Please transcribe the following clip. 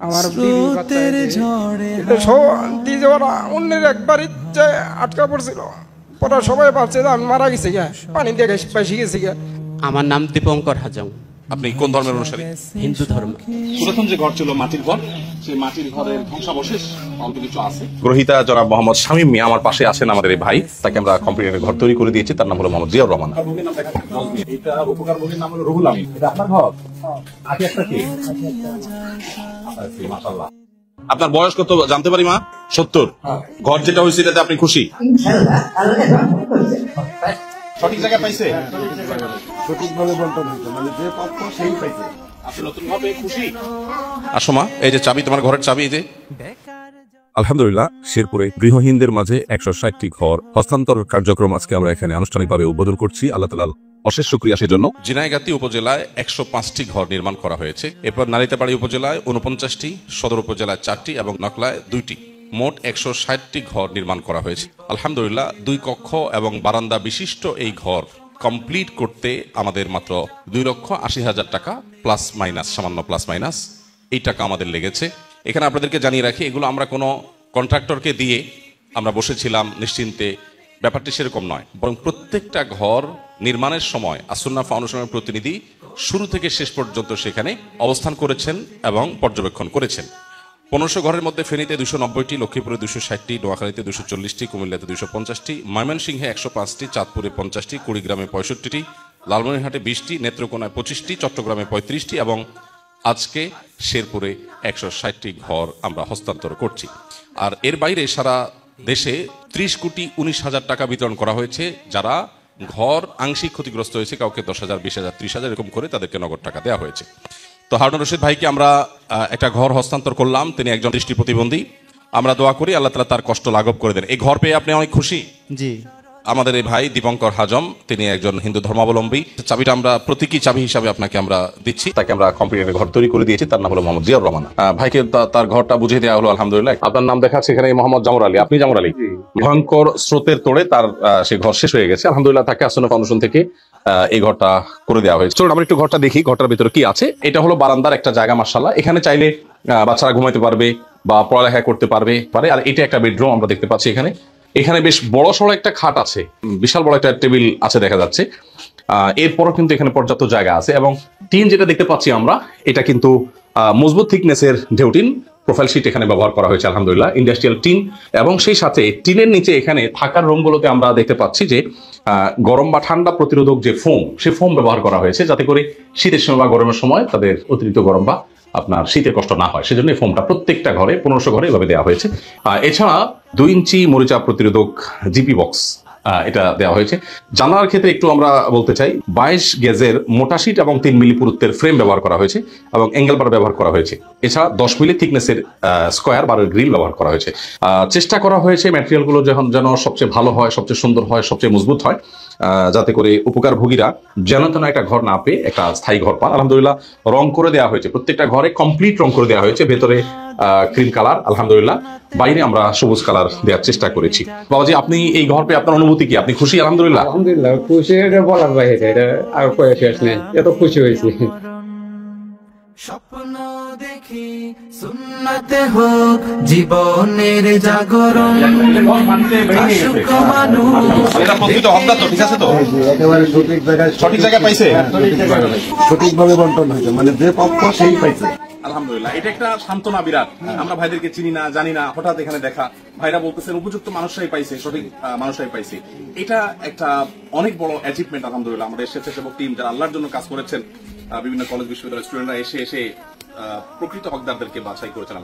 আমার বিবি বাচ্চা এটা দিয়ে ওরা অন্যের একবার ইচ্ছায় আটকা পড়ছিল, পরে সবাই ভাবছে যে আমি মারা গেছি গা, পানি দিয়ে বেশি গেছি গা। আমার নাম দীপঙ্কর হাজং। আপনি কোন ধর্মের অনুসারী? হিন্দু ধর্ম। পুরাতন যে ঘর ছিল মাটির ঘর, সেই মাটির ঘরের ধ্বংসাবশেষ অল্প কিছু আছে। গ্রহিতা জনাব মোহাম্মদ শামীম মিয়া আমার পাশে আছেন, আমাদের এই ভাই। তাকে আমরা কম্পিউটারের ঘর তৈরি করে দিয়েছি। তার নাম হলো মোহাম্মদ জিয়াউর রহমান। এটা উপকার ভোগীর নাম হলো রুহুল আমিন। এটা আপনার ঘর? আগে একটা কি? মাশাআল্লাহ। আপনার বয়স কত জানতে পারি মা? 70। ঘর যেটা হয়েছে এটাতে আপনি খুশি? সঠিক জায়গা পাইছে? সঠিকভাবে বন্টন হয়েছে, মানে যে পক্ষ সেই পাইছে। আপনি নতুন ভাবে খুশি? আসো মা, এই যে চাবি, তোমার ঘরের চাবি। এই যে আলহামদুলিল্লাহ, শেরপুরে গৃহহীনদের মাঝে 160টি ঘর হস্তান্তর কার্যক্রম আজকে আমরা এখানে আনুষ্ঠানিকভাবে উদ্বোধন করছি। আল্লাহ তাআলার অশেষ শুকরিয়া সেজন্য। ঝিনাইগাতী উপজেলায় 105টি ঘর নির্মাণ করা হয়েছে। এরপর নালিতাবাড়ী উপজেলায় 49টি, সদর উপজেলায় 4টি এবং নকলায় 2টি, মোট 160টি ঘর নির্মাণ করা হয়েছে। আলহামদুলিল্লাহ, 2 কক্ষ এবং বারান্দা বিশিষ্ট এই ঘর কমপ্লিট করতে আমাদের মাত্র 2,80,000 টাকা প্লাস মাইনাস, সামান্য প্লাস মাইনাস এই টাকা আমাদের লেগেছে। এখানে আপনাদেরকে জানিয়ে রাখি, এগুলো আমরা কোনো কন্ট্রাক্টরকে দিয়ে আমরা বসেছিলাম নিশ্চিন্তে, ব্যাপারটি সেরকম নয়, বরং প্রত্যেকটা ঘর নির্মাণের সময় আসুন্নাহ ফাউন্ডেশনের প্রতিনিধি শুরু থেকে শেষ পর্যন্ত সেখানে অবস্থান করেছেন এবং পর্যবেক্ষণ করেছেন। 1500 ঘরের মধ্যে ফেনীতে 290টি, লক্ষ্মীপুরে 260টি, নোয়াখালীতে 240টি, কুমিল্লাতে 250টি, ময়মনসিংহে 105টি, চাঁদপুরে 50টি, কুড়িগ্রামে 65টি, লালমনিরহাটে 20টি, নেত্রকোনায় 25টি, চট্টগ্রামে 35টি এবং আজকে শেরপুরে 160টি ঘর আমরা হস্তান্তর করছি। আর এর বাইরে সারা দেশে 30,19,000 টাকা বিতরণ করা হয়েছে। যারা ঘর আংশিক ক্ষতিগ্রস্ত হয়েছে, কাউকে 10,000, 20,000, 30,000 এরকম করে তাদেরকে নগদ টাকা দেওয়া হয়েছে। তো হারুন রশিদ ভাইকে আমরা একটা ঘর হস্তান্তর করলাম। তিনি একজন দৃষ্টি প্রতিবন্ধী। আমরা দোয়া করি আল্লাহ তাআলা তার কষ্ট লাঘব করে দেন। এই ঘর পেয়ে আপনি অনেক খুশি? জি। আমাদের এই ভাই দীপঙ্কর হাজম, তিনি একজন হিন্দু ধর্মাবলম্বী। চাবিটা আমরা প্রতীকী চাবি হিসাবে আপনাকে আমরা দিচ্ছি। তাকে আমরা কম্পিউটারের ঘর তৈরি করে দিয়েছি। তার নাম হলো মোহাম্মদ জিয়াউর রহমান। ভাইকে তার ঘরটা বুঝিয়ে দেওয়া হলো আলহামদুলিল্লাহ। আপনার নাম দেখাচ্ছে এখানে মোহাম্মদ জামর আলী। আপনি জামর আলী? ভয়ঙ্কর স্রোতের তোড়ে তার সেই ঘর শেষ হয়ে গেছে। আলহামদুলিল্লাহ, তাকে আসন্ন ফাউন্ডেশন থেকে এই ঘরটা করে দেওয়া হয়েছে। চলুন আমরা একটু ঘরটা দেখি, ঘরটার ভিতরে কি আছে। এটা হলো বারান্দার একটা জায়গা, মাশাআল্লাহ। এখানে চাইলে বাচ্চারা ঘুমাইতে পারবে বা পড়ালেখা করতে পারবে। আর এটা একটা বেডরুম আমরা দেখতে পাচ্ছি। এখানে বেশ বড় সড়ো একটা খাট আছে, বিশাল বড় একটা টেবিল আছে দেখা যাচ্ছে। এরপরও কিন্তু এখানে পর্যাপ্ত জায়গা আছে এবং টিন যেটা দেখতে পাচ্ছি আমরা, এটা কিন্তু মজবুত থিকনেসের ঢেউটিন প্রোফাইল শিট এখানে ব্যবহার করা হয়েছে আলহামদুলিল্লাহ, ইন্ডাস্ট্রিয়াল টিন। এবং সেই সাথে টিনের নিচে এখানে থাকার রুমগুলোতে আমরা দেখতে পাচ্ছি যে গরম বা ঠান্ডা প্রতিরোধক যে ফোম, সে ফোম ব্যবহার করা হয়েছে, যাতে করে শীতের সময় বা গরমের সময় তাদের অতিরিক্ত গরম বা আপনার শীতের কষ্ট না হয়। সেজন্য এই ফোমটা প্রত্যেকটা ঘরে, 1500 ঘরে এভাবে দেওয়া হয়েছে। এছাড়া 2 ইঞ্চি মরিচা প্রতিরোধক জিপি বক্স এটা দেওয়া হয়েছে। জানালার ক্ষেত্রে একটু আমরা বলতে চাই, 22 গেজের মোটা শীট এবং 3 মিলি পুরুত্বের ফ্রেম ব্যবহার করা হয়েছে এবং অ্যাঙ্গেল বার ব্যবহার করা হয়েছে। এছাড়া 10 মিলি থিকনেসের স্কোয়ার বারের গ্রিল ব্যবহার করা হয়েছে। চেষ্টা করা হয়েছে ম্যাটেরিয়ালগুলো যেন সবচেয়ে ভালো হয়, সবচেয়ে সুন্দর হয়, সবচেয়ে মজবুত হয়, যাতে করে উপকারভোগীরা যেন তেন একটা ঘর না পেয়ে একটা স্থায়ী ঘর পান। আলহামদুলিল্লাহ, রং করে দেওয়া হয়েছে, প্রত্যেকটা ঘরে কমপ্লিট রং করে দেওয়া হয়েছে। ভেতরে ক্রিম কালার আলহামদুলিল্লাহ, বাইরে আমরা সবুজ কালার দেওয়ার চেষ্টা করেছি। বাবাজি, আপনি এই ঘর পেয়ে আপনার অনুভূতি কি? আপনি খুশি? আলহামদুলিল্লাহ। আলহামদুলিল্লাহ খুশি, এটা বলার বাইরে, এটা আর কয়ে শেষ নেই, এত খুশি হয়েছি। স্বপ্ন দেখি সুন্নাতে হোক জীবনের জাগরণ, আশুক মানুষ এটা প্রকৃত হকদার তো, ঠিক আছে তো? একেবারে সঠিক জায়গায় পাইছে? সঠিকভাবে বন্টন হয়েছে, মানে যে পক্ষ সেই পাইছে। আলহামদুলিল্লাহ, এটা একটা সান্ত্বনা বিরাট। আমরা ভাইদেরকে চিনি না, জানি না, হঠাৎ এখানে দেখা, ভাইরা বলতেছেন উপযুক্ত মানুষরাই পাইছে, সঠিক মানুষরাই পাইছে। এটা একটা অনেক বড় অ্যাচিভমেন্ট আলহামদুলিল্লাহ। আমাদের স্বেচ্ছাসেবক টিম যারা আল্লাহর জন্য কাজ করেছেন, বিভিন্ন কলেজ বিশ্ববিদ্যালয়ের স্টুডেন্টরা এসে প্রকৃত হকদারদেরকে বাছাই করেছেন।